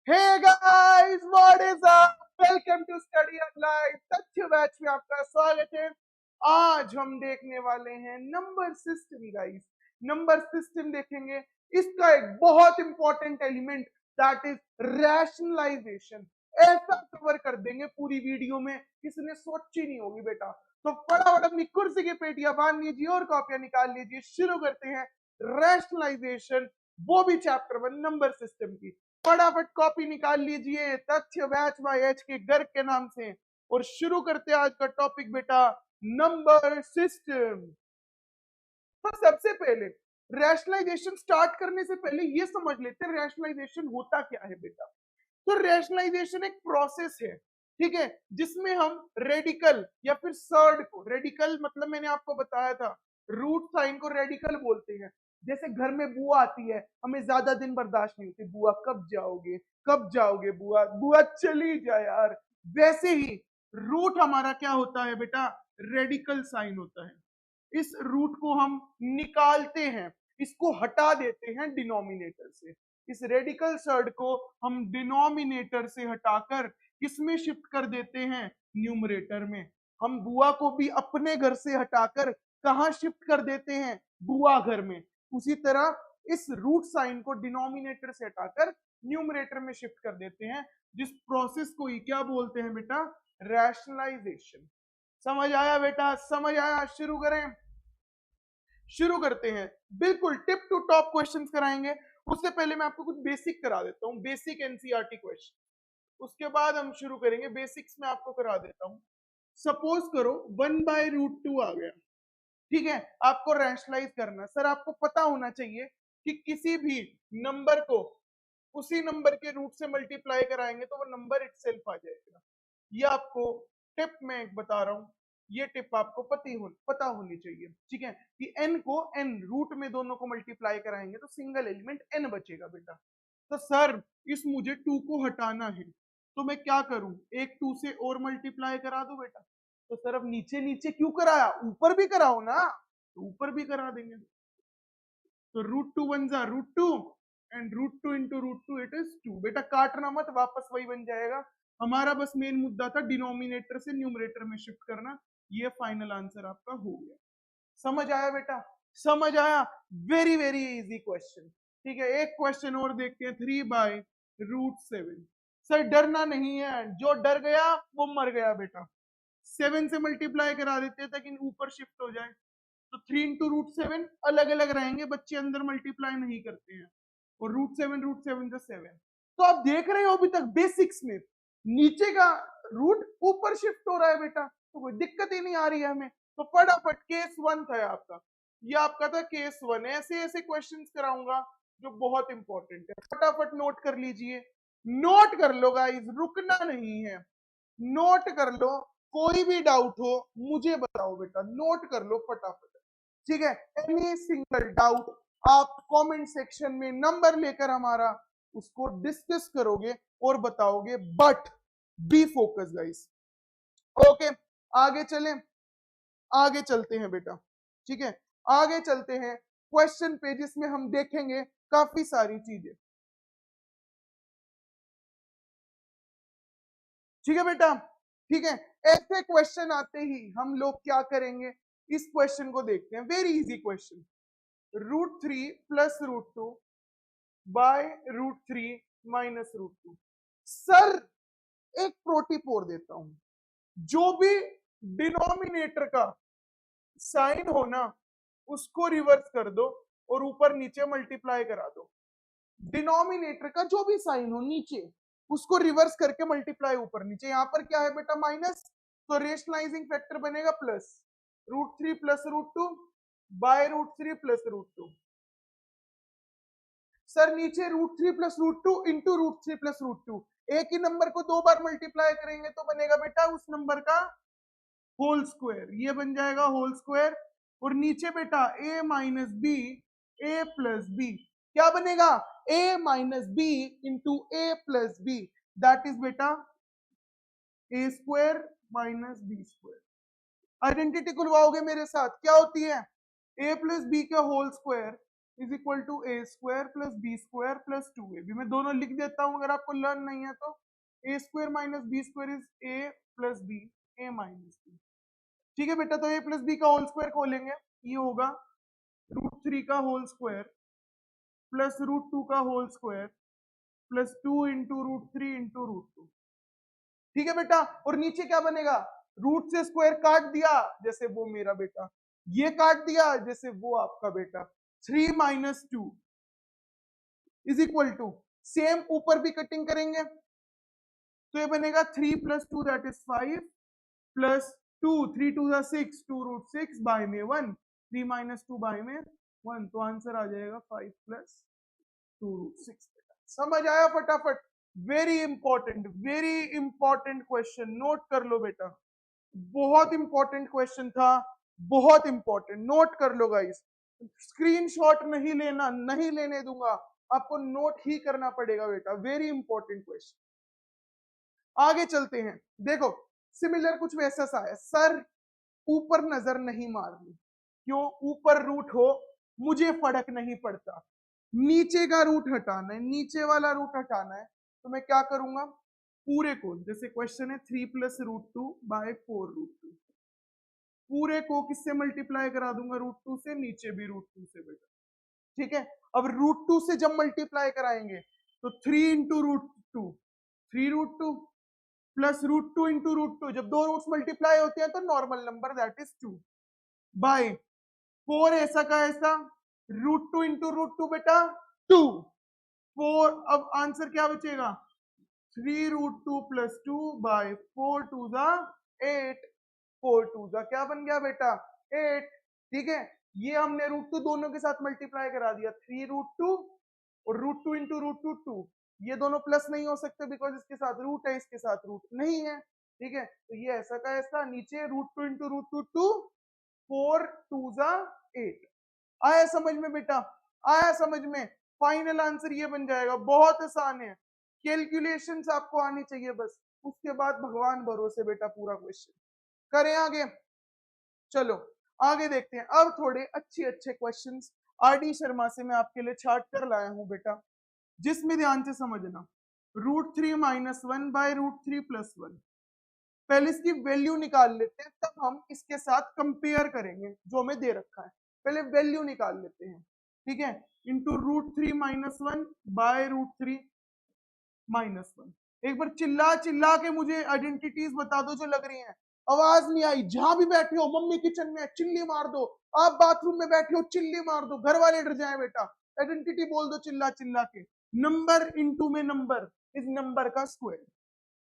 Hey guys, what is up? Welcome to Study Up Live. तथ्य batch में आपका स्वागत है। आज हम देखने वाले हैं number system guys. Number system देखेंगे। इसका एक बहुत important element that is rationalization. ऐसा कवर कर देंगे पूरी वीडियो में किसी ने सोची नहीं होगी बेटा। तो फटाफट अपनी कुर्सी की पेटियां बांध लीजिए और कॉपियां निकाल लीजिए। शुरू करते हैं रैशनलाइजेशन, वो भी चैप्टर 1 नंबर सिस्टम की। फटाफट कॉपी निकाल लीजिए तथ्य बैच बाय एच के गर्ग के नाम से और शुरू करते हैं आज का टॉपिक बेटा, नंबर सिस्टम। तो सबसे पहले रैशनलाइजेशन स्टार्ट करने से पहले ये समझ लेते हैं रैशनलाइजेशन होता क्या है बेटा। तो रैशनलाइजेशन एक प्रोसेस है, ठीक है, जिसमें हम रेडिकल या फिर सर्ड को, रेडिकल मतलब मैंने आपको बताया था रूट साइन को रेडिकल बोलते हैं। जैसे घर में बुआ आती है, हमें ज्यादा दिन बर्दाश्त नहीं होती, बुआ कब जाओगे कब जाओगे, बुआ बुआ चली जाए यार। वैसे ही रूट हमारा क्या होता है बेटा, रेडिकल साइन होता है। इस रूट को हम निकालते हैं, इसको हटा देते हैं डिनोमिनेटर से। इस रेडिकल सर्ड को हम डिनोमिनेटर से हटाकर किसमें शिफ्ट कर देते हैं, न्यूमरेटर में। हम बुआ को भी अपने घर से हटाकर कहां शिफ्ट कर देते हैं, बुआ घर में। उसी तरह इस रूट साइन को डिनोमिनेटर से हटाकर न्यूमरेटर में शिफ्ट कर देते हैं, जिस प्रोसेस को ही क्या बोलते हैं बेटा, रैशनलाइजेशन। समझ आया बेटा, समझ आया। शुरू करें, शुरू करते हैं। बिल्कुल टिप टू टॉप क्वेश्चंस कराएंगे। उससे पहले मैं आपको कुछ बेसिक करा देता हूं, बेसिक एनसीईआरटी क्वेश्चन। उसके बाद हम शुरू करेंगे। बेसिक्स में आपको करा देता हूं। सपोज करो 1/√2 आ गया, ठीक है, आपको रैशनलाइज करना। सर आपको पता होना चाहिए कि किसी भी नंबर को उसी नंबर के रूट से मल्टीप्लाई कराएंगे तो वो नंबर इटसेल्फ आ जाएगा। ये आपको टिप में एक बता रहा हूं, ये टिप आपको पता होनी चाहिए, ठीक है, कि n को n रूट में दोनों को मल्टीप्लाई कराएंगे तो सिंगल एलिमेंट n बचेगा बेटा। तो सर इस मुझे 2 को हटाना है, तो मैं क्या करूं, एक 2 से और मल्टीप्लाई करा दूं बेटा। तो सर अब नीचे नीचे क्यों कराया, ऊपर भी कराओ ना, तो ऊपर भी करा देंगे। तो √2 वन जा √2 एंड √2 इंटू √2 इट इज 2। बेटा काटना मत, वापस वही बन जाएगा। हमारा बस मेन मुद्दा था डिनोमिनेटर से न्यूमरेटर में शिफ्ट करना। ये फाइनल आंसर आपका हो गया। समझ आया बेटा, समझ आया। वेरी वेरी इजी क्वेश्चन, ठीक है। एक क्वेश्चन और देखते हैं, 3/√7। सर डरना नहीं है, जो डर गया वो मर गया बेटा। 7 से मल्टीप्लाई करा देते हैं ताकि ऊपर शिफ्ट हो जाए। तो 3 इंटू √7 अलग अलग रहेंगे, बच्चे अंदर मल्टीप्लाई नहीं करते हैं। और √7 से 7। तो आप देख रहे हो अभी तक बेसिक्स में नीचे का रूट ऊपर शिफ्ट हो रहा है बेटा, तो कोई दिक्कत ही नहीं आ रही है हमें। तो फटाफट केस 1 था आपका, ये आपका था केस 1। ऐसे ऐसे क्वेश्चंस कराऊंगा जो बहुत इंपॉर्टेंट है, फटाफट नोट कर लीजिए। नोट कर लो गाइस, रुकना नहीं है, नोट कर लो। कोई भी डाउट हो मुझे बताओ बेटा, नोट कर लो फटाफट, ठीक है। एनी सिंगल डाउट आप कमेंट सेक्शन में नंबर लेकर हमारा उसको डिस्कस करोगे और बताओगे, but B focus guys. Okay, आगे चलें, आगे चलते हैं बेटा, ठीक है, आगे चलते हैं क्वेश्चन पे जिसमें हम देखेंगे काफी सारी चीजें, ठीक है बेटा, ठीक है। ऐसे क्वेश्चन आते ही हम लोग क्या करेंगे, इस क्वेश्चन को देखते हैं। Very easy question, √3 plus √2 by √3 minus √2। Sir एक प्रोटिप और देता हूं, जो भी डिनोमिनेटर का साइन हो ना उसको रिवर्स कर दो और ऊपर नीचे मल्टीप्लाई करा दो। डिनोमिनेटर का जो भी साइन हो नीचे उसको रिवर्स करके मल्टीप्लाई ऊपर नीचे। यहां पर क्या है बेटा, माइनस, तो रेशनलाइजिंग फैक्टर बनेगा plus. √3 plus √2 by √3 plus √2। Sir नीचे √3 प्लस √2 इंटू √3 प्लस √2। एक ही नंबर को 2 बार मल्टीप्लाई करेंगे तो बनेगा बेटा उस नंबर का होल स्क्वायर, ये बन जाएगा होल स्क्वायर। और नीचे बेटा a minus B A plus B, क्या बनेगा, a minus B into A plus B, that is बेटा A square minus B square. Identity खुलवाओगे मेरे साथ, क्या होती है, a प्लस बी का whole square is equal to A square plus B square plus 2ab। मैं दोनों लिख देता हूं अगर आपको लर्न नहीं है तो। A square minus B square is A plus B, A minus B. ठीक है बेटा, तो ए प्लस बी का होल स्क्वायर खोलेंगे, ये होगा √3 का होल स्क्वायर प्लस √2 का whole square plus 2 into √3 into √2। ठीक है बेटा, और नीचे क्या बनेगा, रूट से स्क्वायर काट दिया जैसे वो मेरा बेटा, ये काट दिया जैसे वो आपका बेटा, 3 minus 2 is equal to, same ऊपर भी कटिंग करेंगे तो ये बनेगा 3 plus 2 that is 5 plus 2, 3 2 6, 2√6 by में 1, 3 माइनस 2 बाय में 1, तो आंसर आ जाएगा 5 प्लस 2√6। समझ आया फटाफट? वेरी इंपॉर्टेंट क्वेश्चन, नोट कर लो बेटा, बहुत इंपॉर्टेंट क्वेश्चन था, बहुत इंपॉर्टेंट, नोट कर लो गाइस। स्क्रीनशॉट नहीं लेना, नहीं लेने दूंगा, आपको नोट ही करना पड़ेगा बेटा, वेरी इंपॉर्टेंट क्वेश्चन। आगे चलते हैं, देखो सिमिलर कुछ वैसा सा है, सर ऊपर नजर नहीं मारनी, क्यों, ऊपर रूट हो मुझे फर्क नहीं पड़ता, नीचे का रूट हटाना है, नीचे वाला रूट हटाना है, तो मैं क्या करूंगा, पूरे को, जैसे क्वेश्चन है 3 प्लस √2 बाय 4√2, पूरे को किससे मल्टीप्लाई करा दूंगा, √2 से, नीचे भी √2 से बेटा। ठीक है, अब √2 से जब मल्टीप्लाई कराएंगे तो 3 इंटू √2, 3√2 प्लस √2 इंटू √2, जब दो रूट्स मल्टीप्लाई होते हैं तो normal number that is 2 by 4, ऐसा का ऐसा, √2 इंटू √2 बेटा 2, 4, अब आंसर क्या बचेगा, 3√2 प्लस 2 बाय 4 2 जा 8, 4 2 जा क्या बन गया बेटा 8। ठीक है, ये हमने √2 दोनों के साथ मल्टीप्लाई करा दिया, 3√2 और √2 इंटू √2 2, ये दोनों प्लस नहीं हो सकते बिकॉज इसके साथ रूट है, इसके साथ रूट नहीं है। ठीक है, तो ये ऐसा का ऐसा, नीचे √2 इंटू √2 2, 4 2 जा 8। आया समझ में बेटा, आया समझ में, फाइनल आंसर ये बन जाएगा, बहुत आसान है, कैलकुलेशंस आपको आनी चाहिए बस, उसके बाद भगवान भरोसे बेटा पूरा क्वेश्चन। करें आगे, चलो आगे देखते हैं, अब थोड़े अच्छे अच्छे क्वेश्चंस आरडी शर्मा से मैं आपके लिए छाट कर लाया हूं बेटा, जिसमें ध्यान से समझना, √3 माइनस 1 बाय √3 प्लस 1, पहले इसकी वैल्यू निकाल लेते हैं, तब हम इसके साथ कंपेयर करेंगे जो हमें दे रखा है, पहले वैल्यू निकाल लेते हैं। ठीक है, इंटू √3 माइनस 1 बाय √3 माइनस 1, एक बार चिल्ला चिल्ला के मुझे आइडेंटिटीज बता दो जो लग रही हैं, आवाज नहीं आई, जहां भी बैठे हो, मम्मी किचन में चिल्ली मार दो, आप बाथरूम में बैठे हो चिल्ली मार दो, घर वाले डर जाए बेटा, आइडेंटिटी बोल दो चिल्ला चिल्ला के, नंबर इंटू में नंबर इस नंबर का स्क्वायर,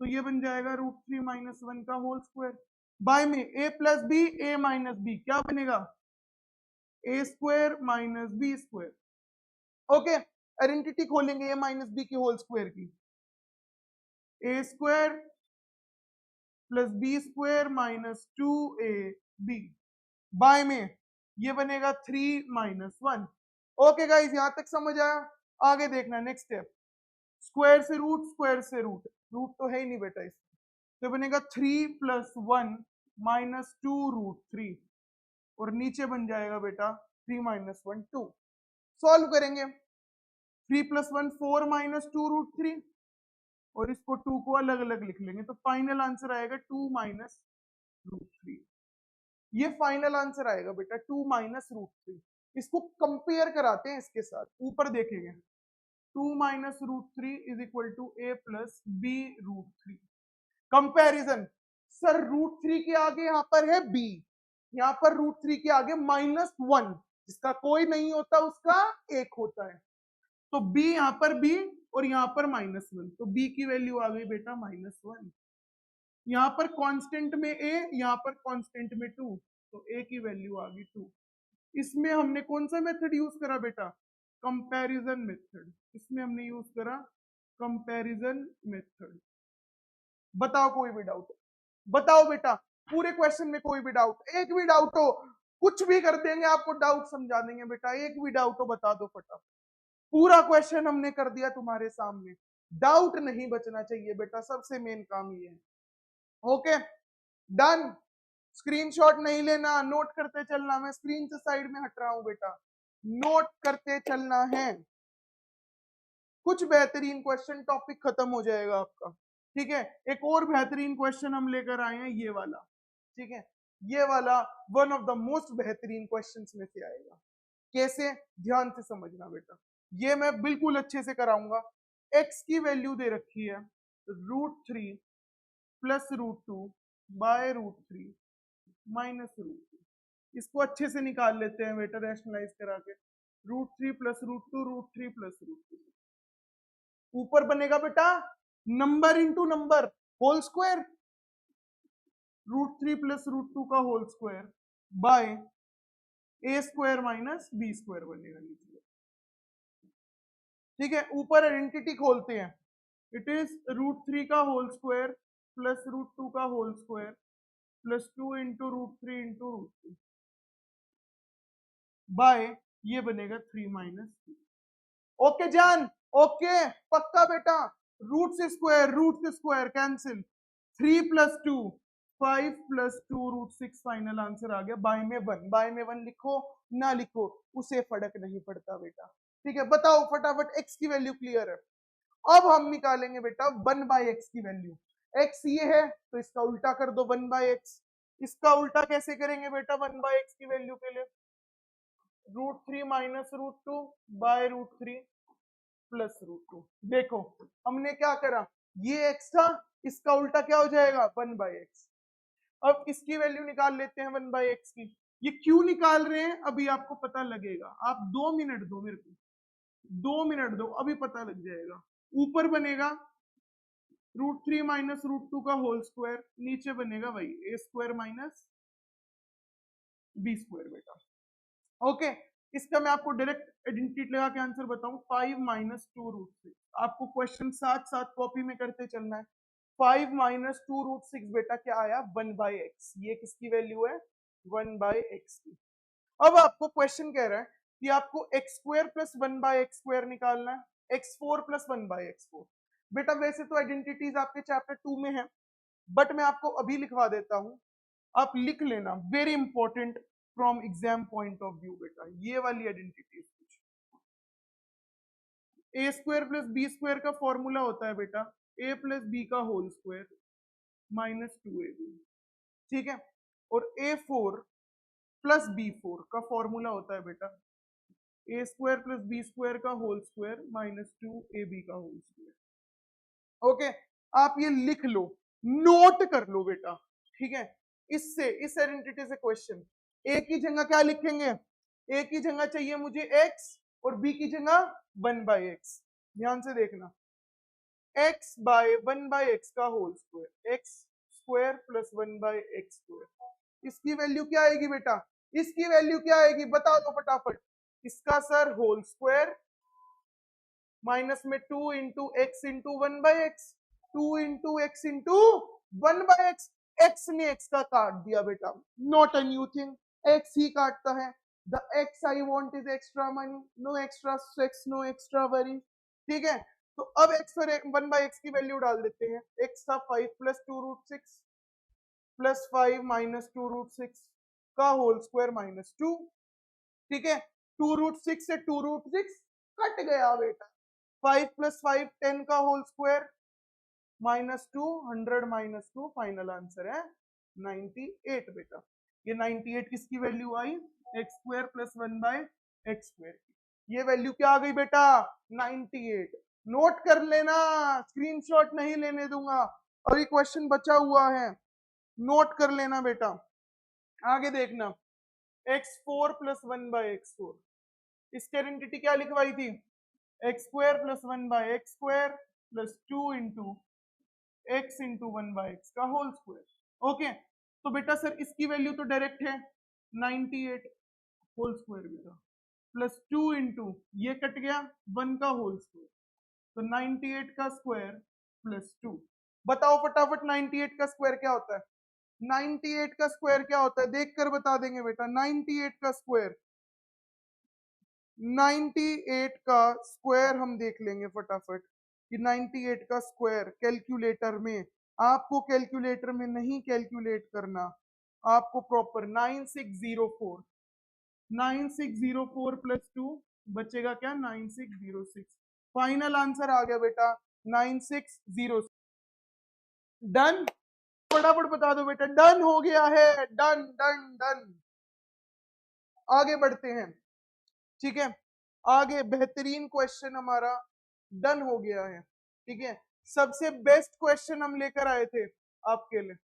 तो ये बन जाएगा √3 माइनस 1 का होल स्क्वायर बाय में a plus B, A minus B, क्या बनेगा A square minus B square. Okay, identity खोलेंगे a माइनस बी की होल स्क्वायर की, A square plus B square minus 2ab बाय में ये बनेगा 3 माइनस 1। ओके गाइस, यहां तक समझ आया, आगे देखना नेक्स्ट स्टेप, स्क्वायर से रूट, स्क्वायर से रूट, रूट तो है ही नहीं बेटा इसमें, तो बनेगा 3 प्लस 1 माइनस 2√3, और नीचे बन जाएगा बेटा 3 माइनस 1 2। सॉल्व करेंगे, 3 प्लस 1 4 माइनस 2√3, और इसको 2 को अलग अलग लिख लेंगे, तो फाइनल आंसर आएगा 2 माइनस √3, ये फाइनल आंसर आएगा बेटा 2 माइनस √3। इसको कंपेयर कराते हैं इसके साथ, ऊपर देखेंगे 2 minus √3 is equal to a plus b √3, comparison, sir √3 के आगे यहां पर है b, यहां पर √3 के आगे -1, जिसका कोई नहीं होता उसका एक होता है, तो b यहां पर b और यहां पर -1, तो b की वैल्यू आ गई बेटा -1, यहां पर कांस्टेंट में a, यहां पर कांस्टेंट में 2, तो a की वैल्यू आ गई 2। इसमें हमने कौन सा मेथड यूज करा बेटा, कंपैरिजन मेथड, इसमें हमने यूज करा कंपैरिजन मेथड। बताओ कोई भी डाउट, बताओ बेटा, पूरे क्वेश्चन में कोई भी डाउट, एक भी डाउट हो, कुछ भी कर देंगे आपको, डाउट समझा देंगे बेटा, एक भी डाउट हो बता दो फटाफट, पूरा क्वेश्चन हमने कर दिया तुम्हारे सामने, डाउट नहीं बचना चाहिए बेटा, सबसे मेन काम ये है। ओके डन, स्क्रीनशॉट नहीं लेना, नोट करते चलना, मैं स्क्रीन से साइड में हट रहा हूं बेटा, नोट करते चलना है। कुछ बेहतरीन क्वेश्चन, टॉपिक खत्म हो जाएगा आपका। ठीक है, एक और बेहतरीन क्वेश्चन हम लेकर आए हैं, ये वाला। ठीक है, ये वाला वन ऑफ द मोस्ट बेहतरीन क्वेश्चंस में से आएगा। कैसे, ध्यान से समझना बेटा, ये मैं बिल्कुल अच्छे से कराऊंगा। एक्स की वैल्यू दे रखी है √3 प्लस √2 बाय √3 माइनस √2। इसको अच्छे से निकाल लेते हैं बेटा, रैशनलाइज करा के। √3 प्लस √2, √3 प्लस √2। ऊपर बनेगा बेटा number into number, whole square, √3 plus √2 का whole square by a square minus B square बनेगा नीचे। ठीक है, ऊपर आइडेंटिटी खोलते हैं। इट इज √3 का होल स्क्वायर प्लस √2 का whole square plus 2 into √3 into √2 by ये बनेगा 3 माइनस 2। ओके जान, ओके पक्का बेटा। रूट से square cancel, 3 plus 2 5 plus 2 √6 final answer आ गया। बाय में 1, बाय में 1 लिखो ना लिखो उसे फर्क नहीं पड़ता बेटा। ठीक है, बताओ फटाफट, एक्स की वैल्यू क्लियर है। अब हम निकालेंगे बेटा 1 बाय एक्स की वैल्यू। एक्स ये है तो इसका उल्टा कर दो 1 बाय एक्स। इसका उल्टा कैसे करेंगे बेटा 1 बाय एक्स की वैल्यू के लिए? √3 माइनस √2 बाय √3 प्लस √2। देखो हमने क्या करा, ये एक्स था, इसका उल्टा क्या हो जाएगा 1 बाय एक्स। अब इसकी वैल्यू निकाल लेते हैं 1 बाय एक्स की। ये क्यों निकाल रहे हैं अभी आपको पता लगेगा, आप 2 मिनट दो मेरे को, 2 मिनट दो, अभी पता लग जाएगा। ऊपर बनेगा √3 माइनस √2 का होल स्क्वायर, नीचे बनेगा वही ए स्क्वायर माइनस बी स्क्वायर बेटा। ओके, इसका मैं आपको डायरेक्ट आइडेंटिटी लगा के आंसर बताऊं, 5 माइनस 2 √6। आपको क्वेश्चन साथ साथ कॉपी में करते चलना है। 5 माइनस 2 √6 बेटा क्या आया 1 बाय एक्स। ये किसकी वैल्यू है 1 बाय एक्स की। अब आपको क्वेश्चन कह रहा है कि आपको x square plus 1 by x square निकालना है, x4 प्लस 1 बाय x4। बेटा वैसे तो आइडेंटिटीज आपके चैप्टर 2 में है, बट मैं आपको अभी लिखवा देता हूं, आप लिख लेना, very important from exam point of view बेटा। ये वाली आइडेंटिटी, ए स्क्वायर प्लस बी स्क्वायर का फॉर्मूला होता है बेटा ए प्लस बी का होल स्क्वायर माइनस 2ab। ठीक है, और a4 प्लस b4 का फॉर्मूला होता है बेटा A square plus B square का होल स्क्वायर माइनस 2ab का होल स्क्वायर। ओके, आप ये लिख लो, नोट कर लो बेटा। ठीक है, इससे इस आइडेंटिटी से क्वेश्चन, ए की जगह क्या लिखेंगे, ए की जगह चाहिए मुझे x और b की जगह 1 बाय एक्स। ध्यान से देखना, x बाय 1 बाय एक्स का whole square, x square plus 1 by x square. इसकी वैल्यू क्या आएगी बेटा, इसकी वैल्यू क्या आएगी बता दो फटाफट। इसका सर होल स्क्वायर माइनस में 2 into x into 1 by x, 2 into x into 1 by x. X ने एक्स का काट दिया बेटा, not a new thing, x ही काटता है। The x I want is extra money, no extra stress, no extra worry. ठीक है, तो अब एक्स और 1 बाय एक्स की वैल्यू डाल देते हैं। एक्स था 5 प्लस 2 √6 प्लस 5 माइनस 2 √6 का होल स्क्वायर माइनस 2। ठीक है, 2 √6 से 2 √6 कट गया बेटा। 5 प्लस 5 10 का whole square minus 2 100 minus 2, final answer है 98 बेटा। ये 98 किसकी वैल्यू आई, x square plus 1 by x square की। ये वैल्यू क्या आ गई बेटा 98। नोट कर लेना, स्क्रीनशॉट नहीं लेने दूंगा, अभी क्वेश्चन बचा हुआ है, नोट कर लेना बेटा। आगे देखना, x4 प्लस 1 बाय x4, इसकी आइडेंटिटी क्या लिखवाई थी, x square plus 1 by x square plus 2 into x into 1 by x का होल स्क्वायर। ओके, तो बेटा सर इसकी वैल्यू तो डायरेक्ट है 98 होल स्क्वायर बेटा, प्लस 2 इंटू ये कट गया 1 का होल स्क्वायर, तो 98 का स्क्वायर प्लस 2। बताओ फटाफट 98 का स्क्वायर क्या होता है, 98 का स्क्वायर क्या होता है देखकर बता देंगे बेटा। 98 का स्क्वायर, 98 का स्क्वायर हम देख लेंगे फटाफट कि 98 का स्क्वायर कैलकुलेटर में, आपको कैलकुलेटर में नहीं कैलकुलेट करना, आपको प्रॉपर 9604 9604 प्लस 2 बचेगा क्या? 9606। फाइनल आंसर आ गया बेटा 9606। डन? फटाफट बता दो बेटा, डन हो गया है। Done done done. आगे बढ़ते हैं, ठीक है। आगे बेहतरीन क्वेश्चन हमारा डन हो गया है, ठीक है। सबसे बेस्ट क्वेश्चन हम लेकर आए थे आपके लिए,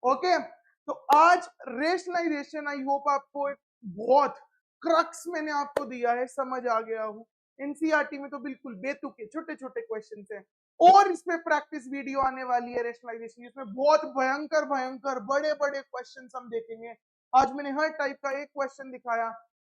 ओके। तो आज रेशनलाइजेशन, आई होप आपको एक बहुत क्रक्स मैंने आपको दिया है, समझ आ गया हूं। एनसीईआरटी में तो बिल्कुल बेतुके छोटे छोटे क्वेश्चन हैं, और इसमें प्रैक्टिस वीडियो आने वाली है रेशनलाइजेशन, इसमें बहुत भयंकर भयंकर बड़े बड़े क्वेश्चन हम देखेंगे। आज मैंने हर टाइप का एक क्वेश्चन दिखाया।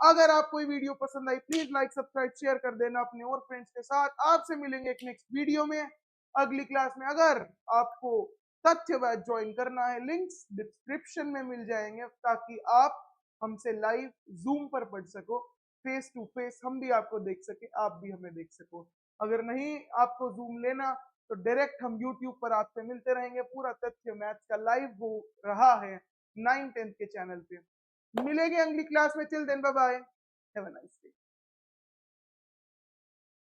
अगर आपको ये वीडियो पसंद आई, प्लीज लाइक सब्सक्राइब शेयर कर देना अपने और फ्रेंड्स के साथ। आपसे मिलेंगे एक नेक्स्ट वीडियो में, अगली क्लास में। अगर आपको तथ्य बैच ज्वाइन करना है, लिंक्स डिस्क्रिप्शन में मिल जाएंगे, ताकि आप हमसे लाइव जूम पर पढ़ सको, फेस टू फेस हम भी आपको देख सके, आप भी हमें देख सको। अगर नहीं आपको जूम लेना तो डायरेक्ट हम यूट्यूब पर आपसे मिलते रहेंगे। पूरा तथ्य मैथ का लाइव हो रहा है 9-10 के चैनल पे। मिलेंगे अगली क्लास में। Till then bye bye, have a nice day.